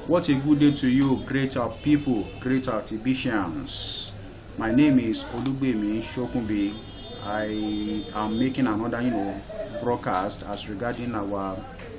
What a good day to you, great people, great TBCians. My name is Olugbemi Shokunbi. I am making another, broadcast as regarding our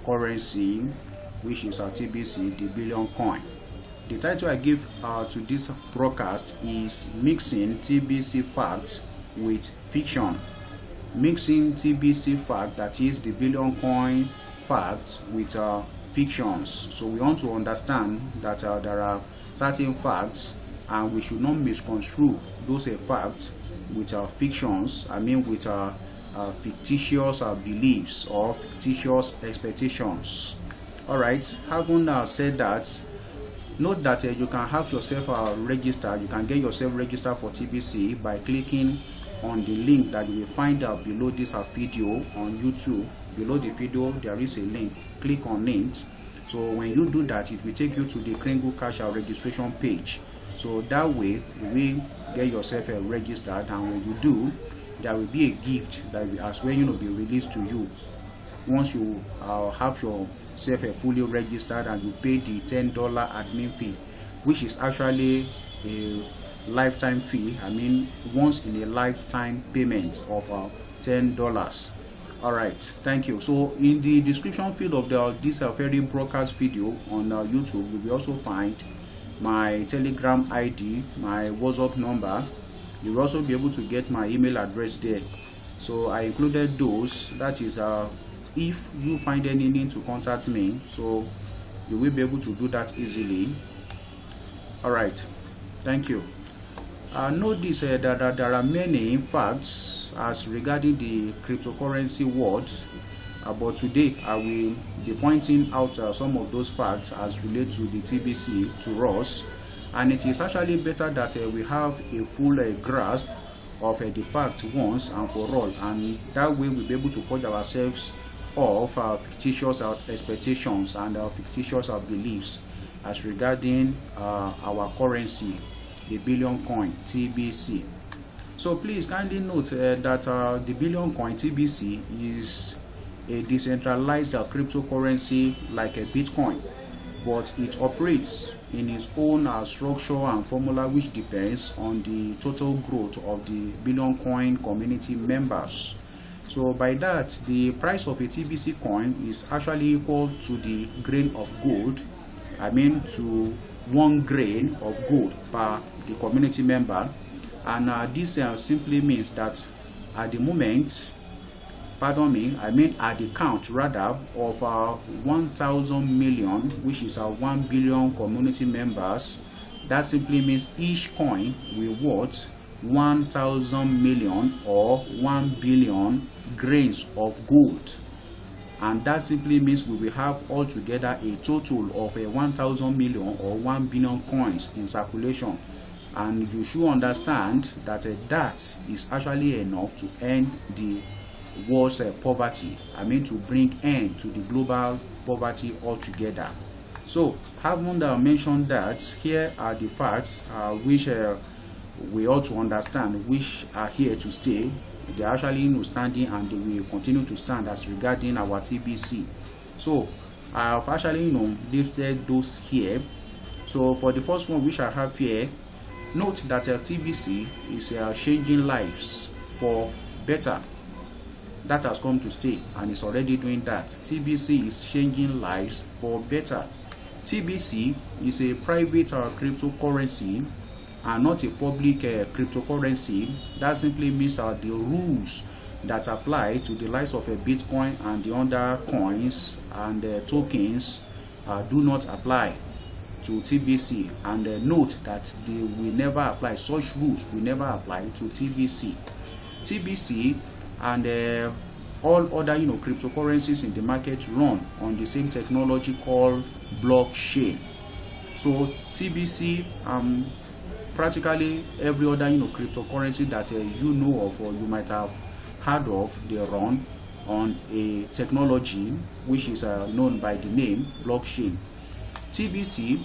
currency, which is our TBC, the billion coin. The title I give to this broadcast is Mixing TBC Facts with Fiction. Mixing TBC fact, that is the billion coin facts, with fictions. So we want to understand that there are certain facts and we should not misconstrue those facts with fictions. I mean with fictitious beliefs or fictitious expectations. Alright, having said that, note that you can have yourself registered. You can get yourself registered for TBC by clicking on the link that you will find below this video on YouTube. Below the video there is a link. Click on it. So when you do that, it will take you to the Kringle Cash registration page. So that way you will get yourself registered, and when you do, there will be a gift that will as well be released to you. Once you have yourself fully registered and you pay the $10 admin fee, which is actually a lifetime fee. I mean once in a lifetime payment of $10. Alright, thank you. So in the description field of this very broadcast video on YouTube, you will also find my Telegram ID, my WhatsApp number. You will also be able to get my email address there. So I included those. That is if you find any need to contact me, so you will be able to do that easily. Alright, thank you. Note this, that there are many facts as regarding the cryptocurrency world, but today I will be pointing out some of those facts as related to the TBC to us, and it is actually better that we have a full grasp of the facts once and for all, and that way we'll be able to purge ourselves of fictitious expectations and fictitious beliefs as regarding our currency, the billion coin TBC. So please kindly note that the billion coin TBC is a decentralized cryptocurrency like a Bitcoin, but it operates in its own structure and formula, which depends on the total growth of the billion coin community members. So by that, the price of a TBC coin is actually equal to the grain of gold. I mean to 1 grain of gold per the community member, and this simply means that at the moment, at the count rather of 1,000 million, which is 1 billion community members, that simply means each coin will worth 1,000 million or 1 billion grains of gold. And that simply means we will have altogether a total of 1,000 million or 1 billion coins in circulation. And you should understand that that is actually enough to end the world's poverty. I mean to bring end to the global poverty altogether. So having mentioned that, here are the facts which we ought to understand, which are here to stay. They are actually standing, and they will continue to stand as regarding our TBC. So I have actually listed those here. So for the first one, which I have here, note that TBC is changing lives for better. That has come to stay, and it's already doing that. TBC is changing lives for better. TBC is a private cryptocurrency and not a public cryptocurrency. That simply means the rules that apply to the likes of a Bitcoin and the other coins and tokens do not apply to TBC. And note that they will never apply, such rules will never apply to TBC. TBC and all other cryptocurrencies in the market run on the same technology called blockchain. So TBC, practically every other cryptocurrency that you know of or you might have heard of, they run on a technology which is known by the name blockchain. TBC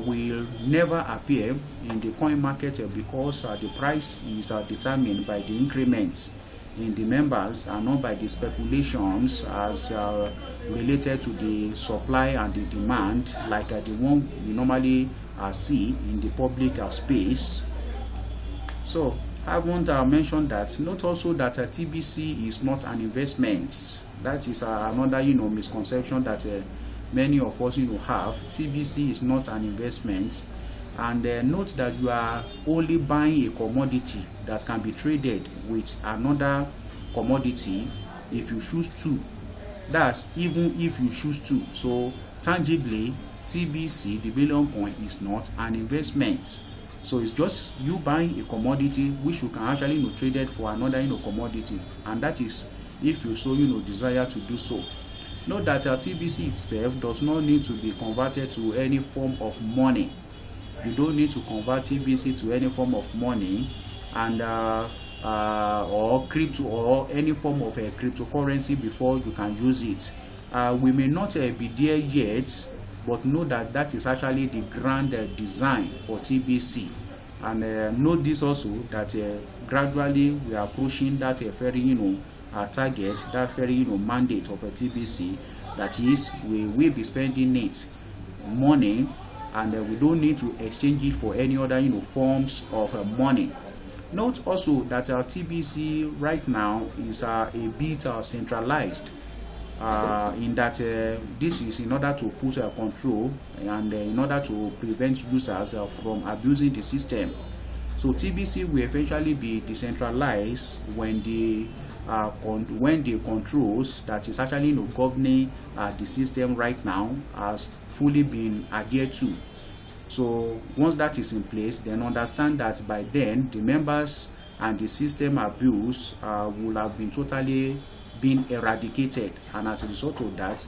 will never appear in the coin market because the price is determined by the increments. in the members and not by the speculations as related to the supply and the demand, like the one we normally see in the public space. So I want to mention that. Note also that TBC is not an investment. That is another misconception that many of us have. TBC is not an investment. And note that you are only buying a commodity that can be traded with another commodity if you choose to. That's even if you choose to. So tangibly, TBC, the billion coin, is not an investment. So it's just you buying a commodity which you can actually trade it for another commodity, and that is if you so desire to do so. Note that TBC itself does not need to be converted to any form of money. You don't need to convert TBC to any form of money and or crypto or any form of a cryptocurrency before you can use it. We may not be there yet, but know that that is actually the grand design for TBC. And note this also, that gradually we are approaching that very target, that very mandate of a TBC. That is, we will be spending it money, and we don't need to exchange it for any other forms of money. Note also that our TBC right now is a bit centralized, in that this is in order to put control and in order to prevent users from abusing the system. So TBC will eventually be decentralized when the controls that is actually governing the system right now has fully been adhered to. So once that is in place, then understand that by then the members and the system abuse will have been totally been eradicated, and as a result of that,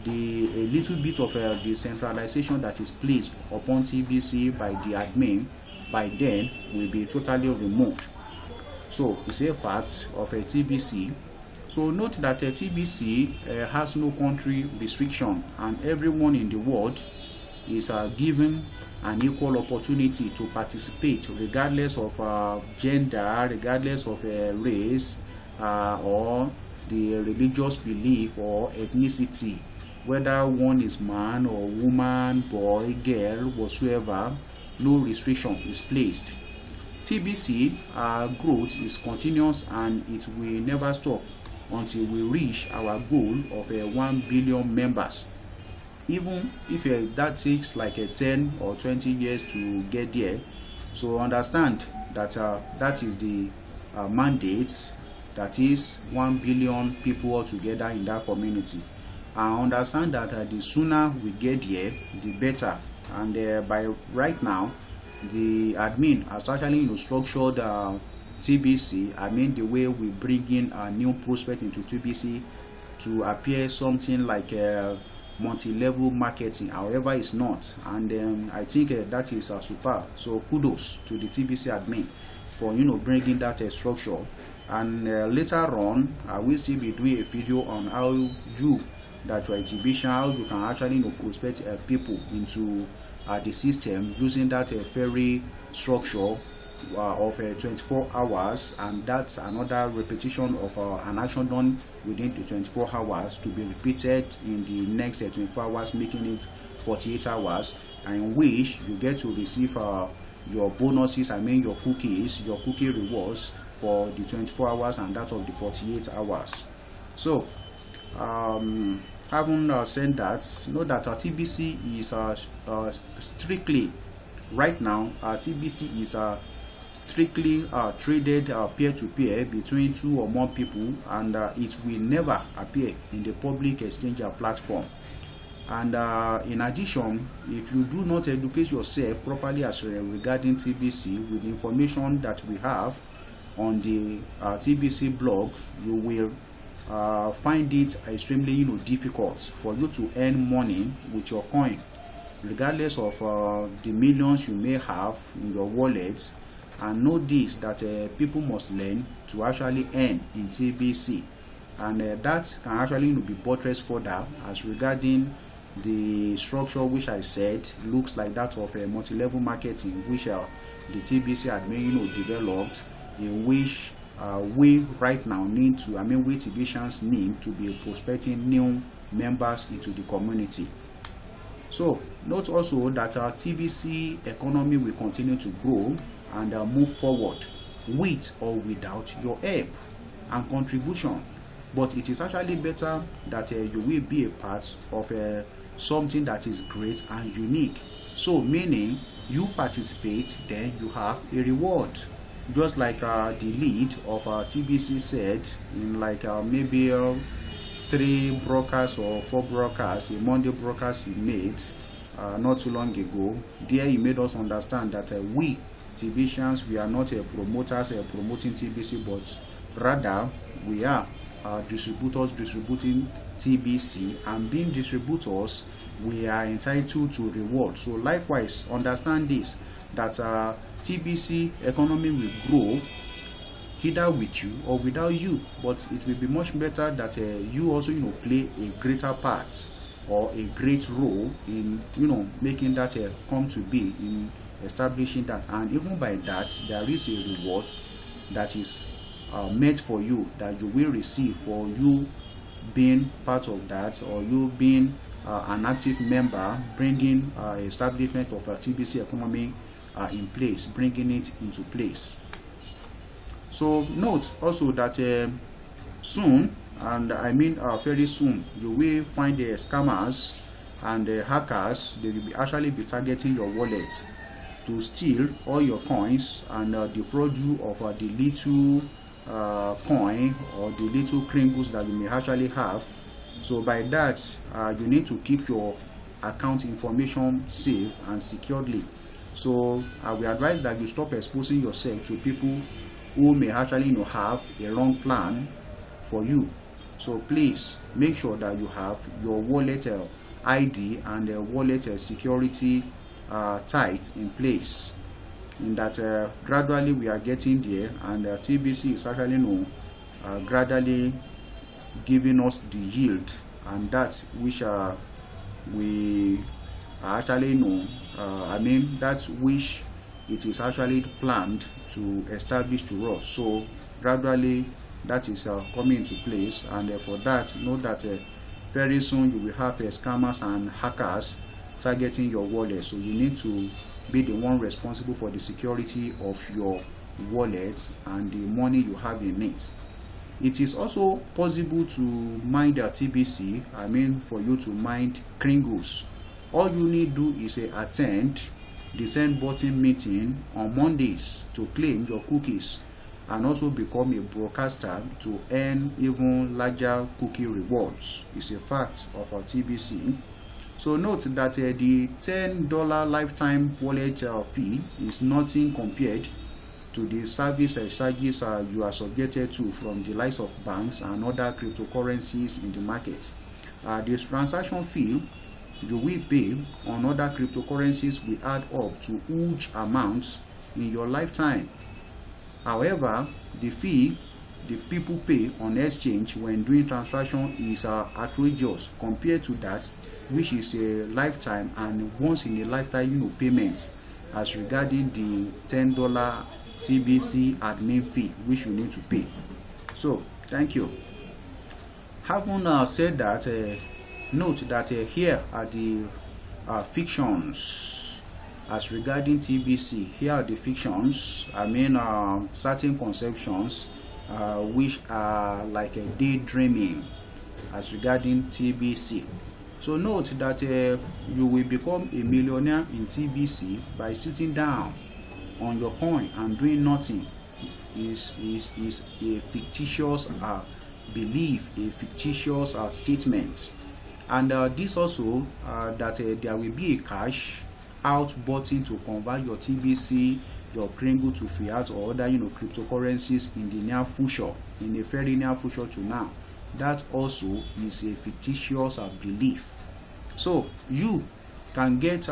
a little bit of decentralization that is placed upon TBC by the admin by then will be totally removed. So it's a fact of a TBC. So note that a TBC has no country restriction, and everyone in the world is given an equal opportunity to participate, regardless of gender, regardless of race, or the religious belief or ethnicity, whether one is man or woman, boy, girl, whatsoever. No restriction is placed. TBC growth is continuous, and it will never stop until we reach our goal of 1 billion members. Even if that takes like 10 or 20 years to get there. So understand that that is the mandate, that is 1 billion people altogether in that community. I understand that the sooner we get there, the better. And by right now, the admin has actually structured TBC. I mean, the way we bring in a new prospect into TBC to appear something like multi-level marketing. However, it's not, and I think that is super. So kudos to the TBC admin for bringing that structure. And later on, I will still be doing a video on how you that you are a TBC, how you can actually prospect people into the system using that very structure of 24 hours, and that's another repetition of an action done within the 24 hours to be repeated in the next 24 hours, making it 48 hours, and in which you get to receive your bonuses, I mean your cookies, your cookie rewards for the 24 hours and that of the 48 hours. So having said that, know that TBC is strictly right now, TBC is strictly traded peer-to-peer between 2 or more people, and it will never appear in the public exchange platform. And in addition, if you do not educate yourself properly as regarding TBC with the information that we have on the TBC blog, you will find it extremely difficult for you to earn money with your coin, regardless of the millions you may have in your wallet. And know this, that people must learn to actually earn in TBC, and that can actually be buttressed further as regarding the structure which I said looks like that of a multi-level marketing, which the TBC admin developed, in which we right now need to, we TBCians need to be prospecting new members into the community. So note also that our TBC economy will continue to grow and move forward with or without your help and contribution. But it is actually better that you will be a part of something that is great and unique. So meaning you participate, then you have a reward. Just like the lead of our TBC said, in like maybe 3 broadcasts or 4 broadcasts, a Monday broadcast he made not too long ago. There he made us understand that we TBCians, we are not promoters promoting TBC, but rather we are distributors distributing TBC, and being distributors we are entitled to reward. So likewise, understand this, that TBC economy will grow either with you or without you, but it will be much better that you also play a greater part or a great role in making that come to be, in establishing that. And even by that, there is a reward that is meant for you, that you will receive for you being part of that, or you being an active member, bringing establishment of a TBC economy in place, bringing it into place. So note also that soon, and very soon, you will find the scammers and the hackers. They will actually be targeting your wallet to steal all your coins and defraud you of the little coin or the little crinkles that you may actually have. So by that, you need to keep your account information safe and securely. So I will advise that you stop exposing yourself to people who may actually have a wrong plan for you. So please make sure that you have your wallet ID and wallet security tight in place. In that gradually we are getting there, and TBC is actually gradually giving us the yield, and that which we actually that's which it is actually planned to establish to us. So gradually that is coming into place, and for that, know that very soon you will have scammers and hackers targeting your wallet. So you need to be the one responsible for the security of your wallet and the money you have in it. It is also possible to mine the TBC, for you to mine Kringles. All you need to do is attend the send button meeting on Mondays to claim your cookies, and also become a broadcaster to earn even larger cookie rewards. It's a fact of our TBC. So note that the $10 lifetime wallet fee is nothing compared to the service charges you are subjected to from the likes of banks and other cryptocurrencies in the market. This transaction fee you will pay on other cryptocurrencies will add up to huge amounts in your lifetime. However, the fee the people pay on exchange when doing transaction is outrageous compared to that which is a lifetime and once in a lifetime payment, as regarding the $10 TBC admin fee which you need to pay. So thank you. Having said that, note that here are the fictions as regarding TBC. Here are the fictions, certain conceptions which are like a daydreaming as regarding TBC. So note that you will become a millionaire in TBC by sitting down on your coin and doing nothing. Is a fictitious belief, a fictitious statement. And this also that there will be a cash out button to convert your TBC, your Kringle to fiat or other cryptocurrencies in the near future, in a very near future to now. That also is a fictitious belief. So you can get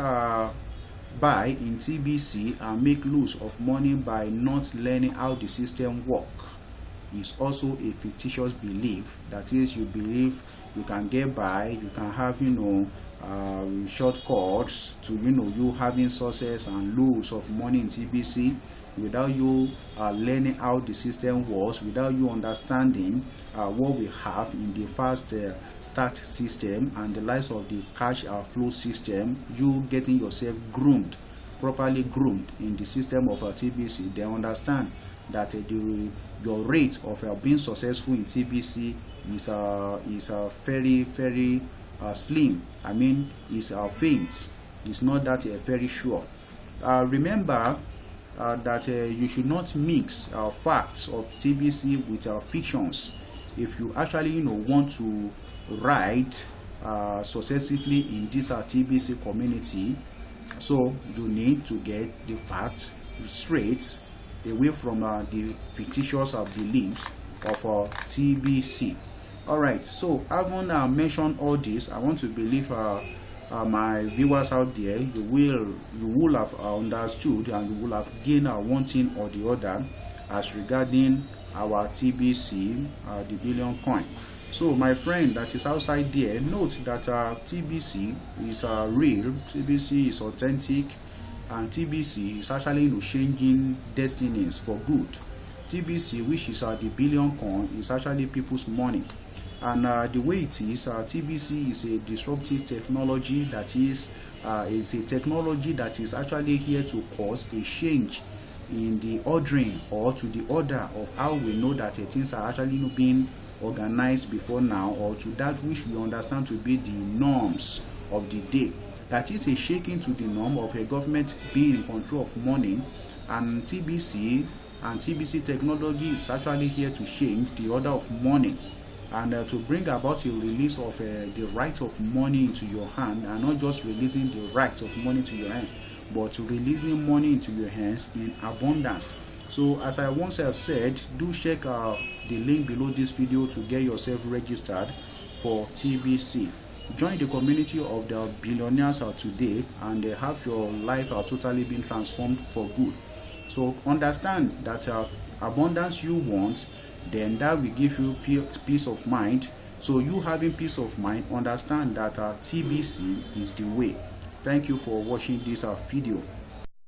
buy in TBC and make loss of money by not learning how the system works. Is also a fictitious belief. That is, you believe you can get by, you can have shortcuts to you having sources and loads of money in TBC, without you learning how the system works, without you understanding what we have in the fast start system and the likes of the cash flow system, you getting yourself properly groomed in the system of TBC, they understand that your rate of being successful in TBC is very, very slim. I mean, it's faint. It's not that very sure. Remember that you should not mix facts of TBC with fictions. If you actually want to write successively in this TBC community, so you need to get the facts straight, away from the fictitious beliefs of TBC. All right, so having mentioned all this, I want to believe my viewers out there, you will have understood and you will have gained one thing or the other as regarding our TBC, the billion coin. So my friend that is outside there, note that TBC is real, TBC is authentic, and TBC is actually changing destinies for good. TBC, which is the billion coin, is actually people's money. And the way it is, TBC is a disruptive technology that is a technology that is actually here to cause a change in the ordering or to the order of how we know that things are actually being organized before now, or to that which we understand to be the norms of the day. That is a shaking to the norm of a government being in control of money, and TBC technology is actually here to change the order of money and to bring about a release of the right of money into your hand, and not just releasing the right of money to your hand, but releasing money into your hands in abundance. So as I once have said, do check the link below this video to get yourself registered for TBC. Join the community of the billionaires today, and have your life totally been transformed for good. So understand that abundance you want, then that will give you peace of mind. So you having peace of mind, understand that TBC is the way. Thank you for watching this video.